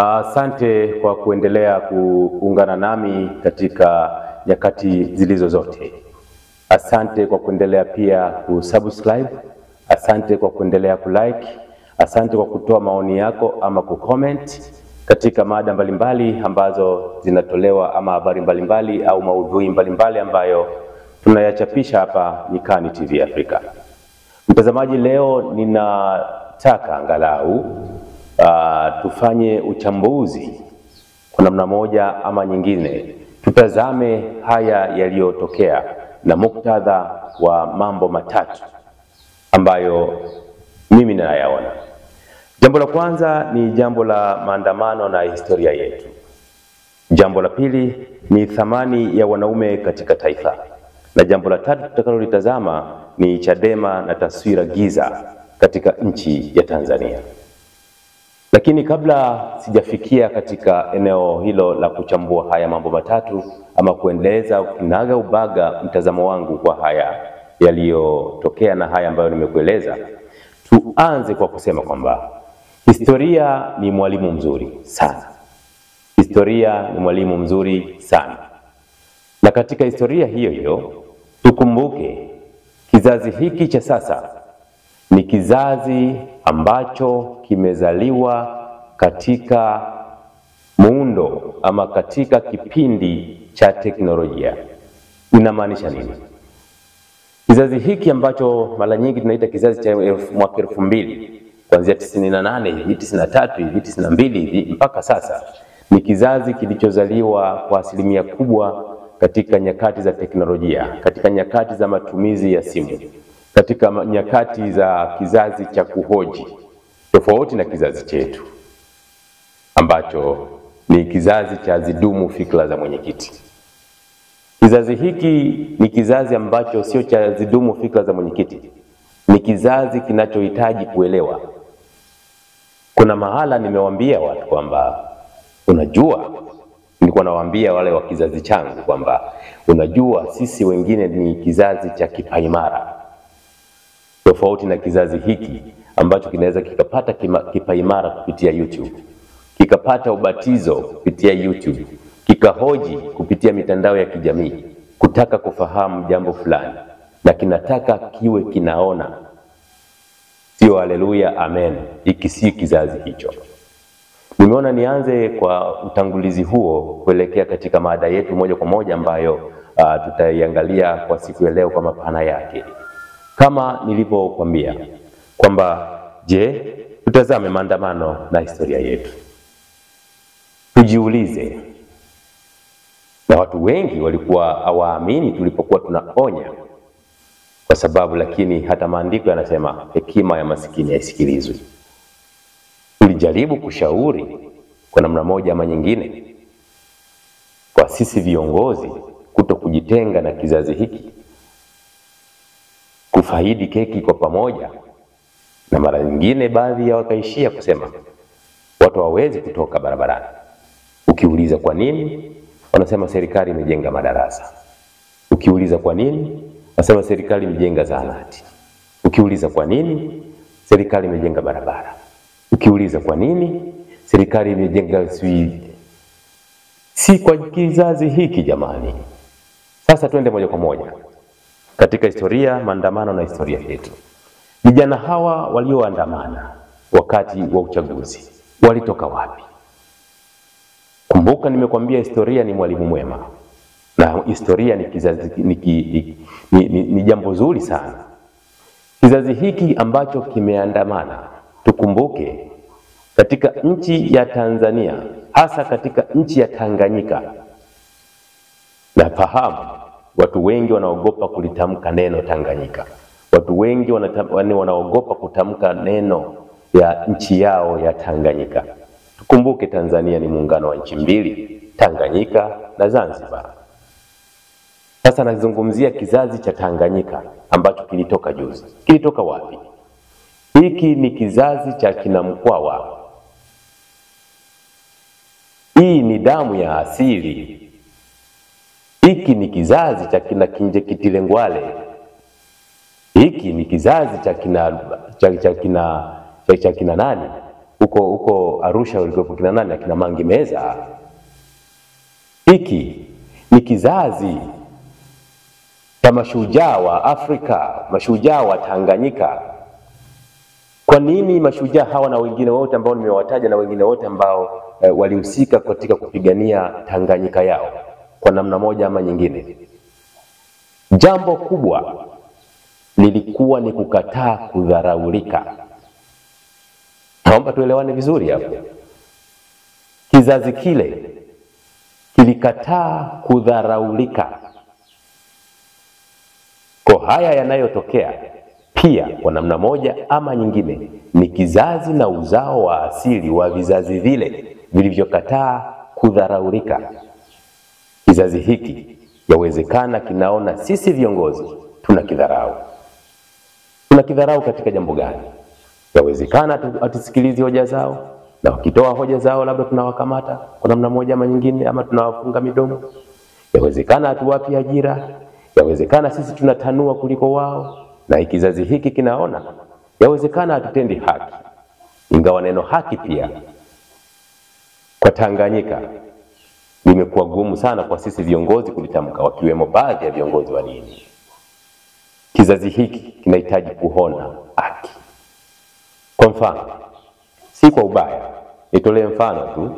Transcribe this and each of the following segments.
Asante kwa kuendelea kuungana nami katika nyakati zilizo zote. Asante kwa kuendelea pia kusubscribe. Asante kwa kuendelea kulike. Asante kwa kutoa maoni yako ama kucomment katika mada mbalimbali ambazo zinatolewa ama habari mbalimbali au maudhui mbalimbali ambayo tunayachapisha hapa Nyikani TV Afrika. Mtazamaji, leo ninataka angalau tufanye uchambuzi kwa namna moja ama nyingine. Tutazame haya yaliyotokea na muktadha wa mambo matatu ambayo mimi ninayaona. Jambo la kwanza ni jambo la maandamano na historia yetu. Jambo la pili ni thamani ya wanaume katika taifa. Na jambo la tatu tutakalolitazama ni Chadema na taswira giza katika nchi ya Tanzania. Lakini kabla sijafikia katika eneo hilo la kuchambua haya mambo matatu ama kuendeleza kinaga ubaga mtazamo wangu kwa haya yaliyotokea na haya ambayo nimekueleza, tuanze kwa kusema kwamba historia ni mwalimu mzuri sana. Historia ni mwalimu mzuri sana. Na katika historia hiyo hiyo tukumbuke kizazi hiki cha sasa ni kizazi ambacho kimezaliwa katika muundo ama katika kipindi cha teknolojia. Inamaanisha nini? Kizazi hiki ambacho mara nyingi tunaita kizazi cha mwaka 2000, kuanzia 98 hivi 93 hivi 92 hivi mpaka sasa, ni kizazi kilichozaliwa kwa asilimia kubwa katika nyakati za teknolojia, katika nyakati za matumizi ya simu, katika nyakati za kizazi cha kuhoji, tofauti na kizazi chetu ambacho ni kizazi cha zidumu fikra za mwenyekiti. Kizazi hiki ni kizazi ambacho sio cha zidumu fikra za mwenyekiti, ni kizazi kinachohitaji kuelewa. Kuna mahala nimewaambia watu kwamba unajua, nilikuwa nawaambia wale wa kizazi changu kwamba unajua sisi wengine ni kizazi cha kipaimara, tofauti na kizazi hiki ambacho kinaweza kikapata kipaimara kupitia YouTube, kikapata ubatizo kupitia YouTube, kikahoji kupitia mitandao ya kijamii, kutaka kufahamu jambo fulani na kinataka kiwe kinaona. Sio haleluya, amen. Hiki si kizazi hicho. Nimeona nianze kwa utangulizi huo kuelekea katika mada yetu moja kwa moja ambayo tutaiangalia kwa siku ya leo kwa mapana yake. Kama nilivyokuambia kwamba je, tutazame maandamano na historia yetu. Tujiulize, na watu wengi walikuwa hawaamini tulipokuwa tunaonya, kwa sababu lakini hata maandiko yanasema hekima ya masikini haisikilizwi. Tulijaribu kushauri kwa namna moja ama nyingine kwa sisi viongozi kuto kujitenga na kizazi hiki, kufaidi keki kwa pamoja, na mara nyingine baadhi ya wakaishia kusema watu hawawezi kutoka barabarani. Ukiuliza kwa nini, wanasema serikali imejenga madarasa. Ukiuliza kwa nini, wanasema serikali imejenga zahanati. Ukiuliza kwa nini, serikali imejenga barabara. Ukiuliza kwa nini, serikali imejenga si kwa kizazi hiki jamani. Sasa twende moja kwa moja katika historia, maandamano na historia yetu. Vijana hawa walioandamana wakati wa uchaguzi walitoka wapi? Kumbuka nimekwambia historia ni mwalimu mwema. Na historia ni kizazi ni jambo zuri sana. Kizazi hiki ambacho kimeandamana, tukumbuke katika nchi ya Tanzania, hasa katika nchi ya Tanganyika. Nafahamu watu wengi wanaogopa kulitamka neno Tanganyika. Watu wengi wanaogopa kutamka neno ya nchi yao ya Tanganyika. Tukumbuke Tanzania ni muungano wa nchi mbili, Tanganyika na Zanzibar. Sasa nazungumzia kizazi cha Tanganyika ambacho kilitoka juzi. Kilitoka wapi? Hiki ni kizazi cha kina Mkwawa. Hii ni damu ya asili. Hiki ni kizazi cha kina Kinjekitile Ngwale. Hiki ni kizazi cha kina nani? huko Arusha walikuwa kina nani, akina Mangi Meza. Hiki ni kizazi cha mashujaa wa Afrika, mashujaa wa Tanganyika. Kwa nini mashujaa hawa na wengine wote ambao nimewataja na wengine wote ambao walihusika katika kupigania Tanganyika yao kwa namna moja ama nyingine? Jambo kubwa lilikuwa ni kukataa kudharaulika. Naomba tuelewane vizuri hapo. Kizazi kile kilikataa kudharaulika. Kwa haya yanayotokea pia kwa namna moja ama nyingine ni kizazi na uzao wa asili wa vizazi vile vilivyokataa kudharaulika. Kizazi hiki yawezekana kinaona sisi viongozi tunakidharau. Tunakidharau katika jambo gani? Yawezekana hatusikilizi hoja zao, na wakitoa hoja zao labda tunawakamata kwa namna moja ama nyingine, ama tunawafunga midomo. Yawezekana hatuwapi ajira, yawezekana sisi tunatanua kuliko wao, na kizazi hiki kinaona yawezekana hatutendi haki. Ingawa neno haki pia kwa Tanganyika limekuwa gumu sana kwa sisi viongozi kulitamka, wakiwemo baadhi ya viongozi wa dini. Kizazi hiki kinahitaji kuona haki. Kwa mfano, si kwa ubaya, nitolee mfano tu.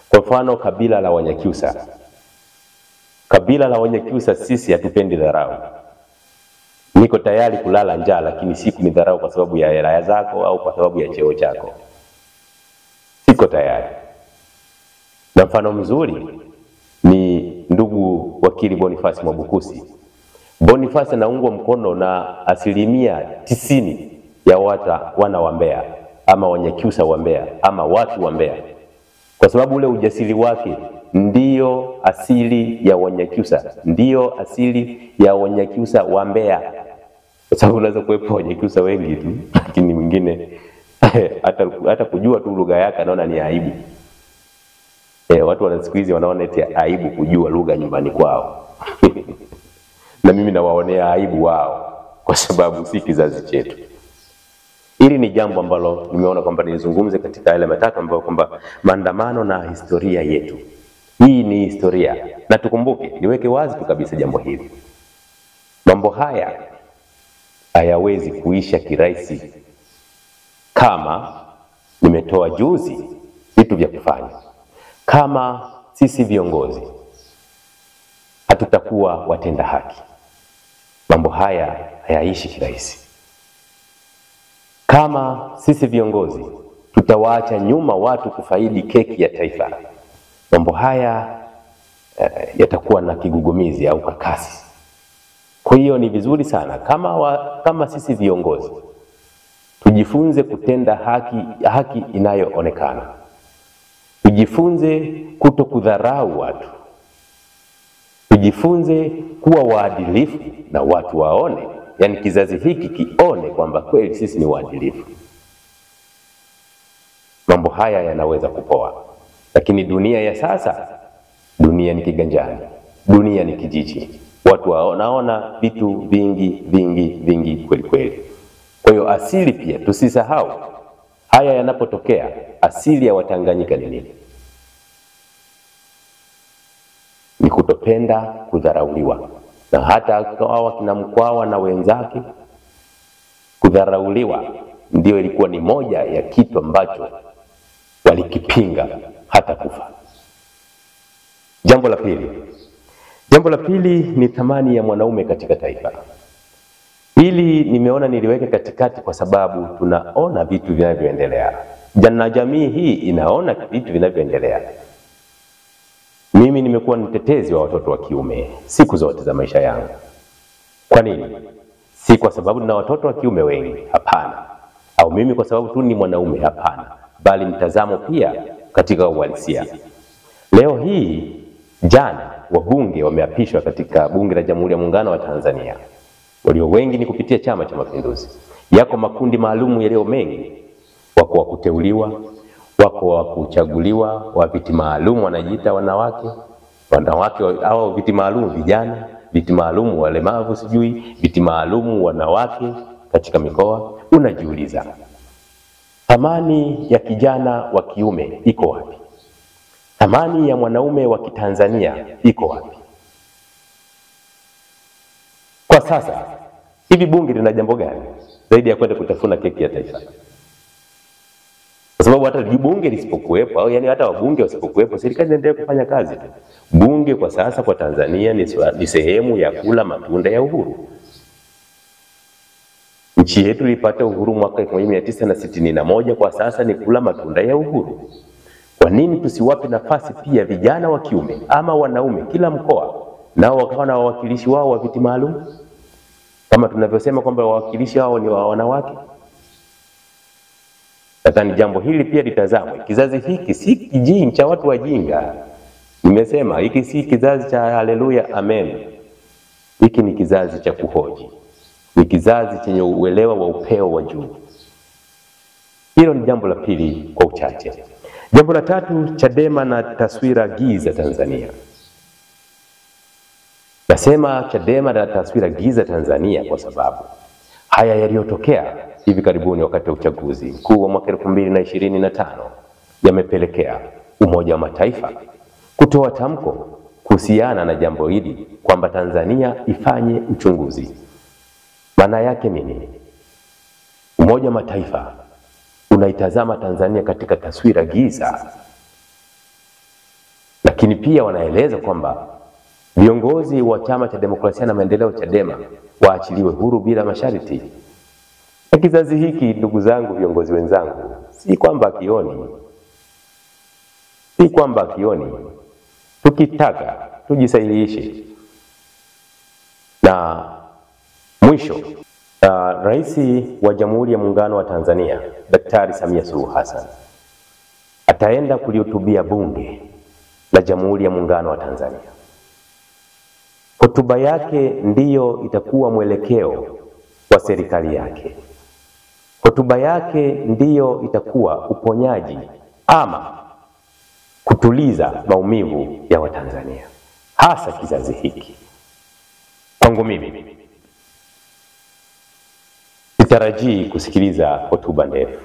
Kwa mfano, kabila la Wanyakyusa. Kabila la Wanyakyusa sisi hatupendi dharau. Niko tayari kulala njaa, lakini si kunidharau kwa sababu ya hela zako au kwa sababu ya cheo chako. Siko tayari. Na mfano mzuri ni ndugu wakili Boniface Mwabukusi. Boniface anaungwa mkono na 90% ya wana wa Mbeya ama Wanyakyusa wa Mbeya ama watu wa Mbeya, kwa sababu ule ujasiri wake ndio asili ya Wanyakyusa, ndio asili ya Wanyakyusa wa Mbeya. Kwa sababu unaweza kuwepo Wanyakyusa wengi tu, lakini mwingine hata kujua tu lugha yake anaona ni aibu. Watu wanasiku hizi wanaona eti aibu kujua lugha nyumbani kwao. Na mimi nawaonea aibu wao kwa sababu si kizazi chetu. Hili ni jambo ambalo nimeona kwamba nizungumze katika yale matatu ambayo kwamba maandamano na historia yetu. Hii ni historia, na tukumbuke, niweke wazi tu kabisa jambo hili. Mambo haya hayawezi kuisha kirahisi kama nimetoa juzi vitu vya kufanya. Kama sisi viongozi hatutakuwa watenda haki, mambo haya hayaishi kirahisi. Kama sisi viongozi tutawaacha nyuma watu kufaidi keki ya taifa, mambo haya yatakuwa na kigugumizi au kakasi. Kwa hiyo ni vizuri sana kama sisi viongozi tujifunze kutenda haki inayoonekana. Tujifunze kutokudharau watu. Tujifunze kuwa waadilifu na watu waone, yani kizazi hiki kione kwamba kweli sisi ni waadilifu. Mambo haya yanaweza kupoa. Lakini dunia ya sasa, dunia ni kiganjani, dunia ni kijiji. Watu wanaona vitu vingi kweli kweli. Kwa hiyo asili pia tusisahau, haya yanapotokea asili ya Watanganyika ni nini? Ni kutopenda kudharauliwa. Na hata kwa kina Mkwawa na wenzake, kudharauliwa ndio ilikuwa ni moja ya kitu ambacho walikipinga hata kufa. Jambo la pili ni thamani ya mwanaume katika taifa. Hili nimeona niliweke katikati kwa sababu tunaona vitu vinavyoendelea. Na jamii hii inaona vitu vinavyoendelea. Mimi nimekuwa mtetezi wa watoto wa kiume siku zote za maisha yangu. Kwa nini? Si kwa sababu nina watoto wa kiume wengi, hapana. Au mimi kwa sababu tu ni mwanaume, hapana. Bali mtazamo pia katika uhalisia. Leo hii jana wabunge wameapishwa katika Bunge la Jamhuri ya Muungano wa Tanzania. Walio wengi ni kupitia Chama cha Mapinduzi. Yako makundi maalum yaliyo mengi. Wako wa kuteuliwa, wako wa kuchaguliwa, wa viti maalum wanajiita wanawake au viti maalum vijana, viti maalum walemavu sijui, viti maalum wanawake katika mikoa. Unajiuliza, Thamani ya kijana wa kiume iko wapi? Thamani ya mwanaume wa Kitanzania iko wapi? Kwa sasa hivi bunge lina jambo gani zaidi ya kwenda kutafuna keki ya taifa? Kwa sababu hata bunge lisipokuwepo, au yani hata wabunge wasipokuwepo, serikali inaendelea kufanya kazi tu. Bunge kwa sasa kwa Tanzania ni sehemu ya kula matunda ya uhuru. Nchi yetu ilipata uhuru mwaka 1961, kwa sasa ni kula matunda ya uhuru. Kwa nini tusiwape nafasi pia vijana wa kiume ama wanaume kila mkoa nao wakawa na wawakilishi wao wa viti maalum, kama tunavyosema kwamba wawakilishi hao ni wa wanawake? Nadhani jambo hili pia litazamwe. Kizazi hiki si kijiji cha watu wajinga. Nimesema hiki si kizazi cha haleluya amen. Hiki ni kizazi cha kuhoji. Ni kizazi chenye uelewa wa upeo wa juu. Hilo ni jambo la pili kwa uchache. Jambo la tatu, Chadema na taswira giza Tanzania. Nasema Chadema na taswira giza Tanzania kwa sababu haya yaliyotokea hivi karibuni wakati wa uchaguzi mkuu wa mwaka 2025 yamepelekea Umoja wa Mataifa kutoa tamko kuhusiana na jambo hili kwamba Tanzania ifanye uchunguzi. Maana yake nini? Umoja wa Mataifa unaitazama Tanzania katika taswira giza, lakini pia wanaeleza kwamba viongozi wa Chama cha Demokrasia na Maendeleo Chadema waachiliwe huru bila masharti. Na kizazi hiki, ndugu zangu, viongozi wenzangu, si kwamba akioni, tukitaka tujisahihishe. Na mwisho, Rais wa Jamhuri ya Muungano wa Tanzania Daktari Samia Suluhu Hassan ataenda kulihutubia bunge la Jamhuri ya Muungano wa Tanzania. Hotuba yake ndiyo itakuwa mwelekeo wa serikali yake. Hotuba yake ndiyo itakuwa uponyaji ama kutuliza maumivu ya Watanzania, hasa kizazi hiki. Kwangu mimi sitarajii kusikiliza hotuba ndefu,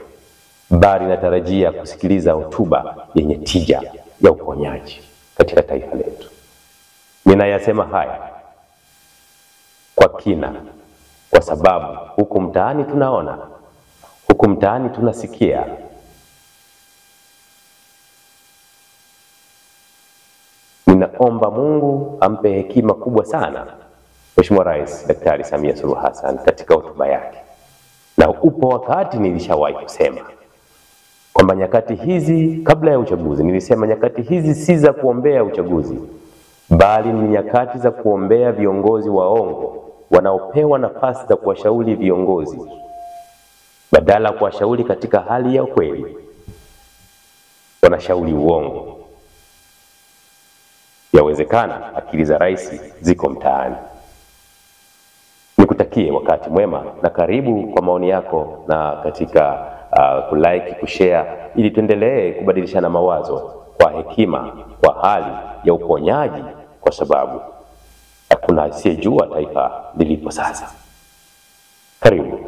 bali natarajia kusikiliza hotuba yenye tija ya uponyaji katika taifa letu. Ninayasema haya kwa kina kwa sababu huku mtaani tunaona, huku mtaani tunasikia. Ninaomba Mungu ampe hekima kubwa sana Mheshimiwa Rais Daktari Samia Suluhu Hassan katika hotuba yake. Na upo wakati nilishawahi kusema kwamba nyakati hizi kabla ya uchaguzi, nilisema nyakati hizi si za kuombea uchaguzi, bali ni nyakati za kuombea viongozi waongo wanaopewa nafasi za kuwashauri viongozi badala ya kuwashauri katika hali ya kweli, wanashauri uongo. Yawezekana akili za rais ziko mtaani. Nikutakie wakati mwema na karibu kwa maoni yako na katika kulike, kushare, ili tuendelee kubadilishana mawazo kwa hekima, kwa hali ya uponyaji, kwa sababu hakuna asiyejua taifa lilipo sasa. Karibu.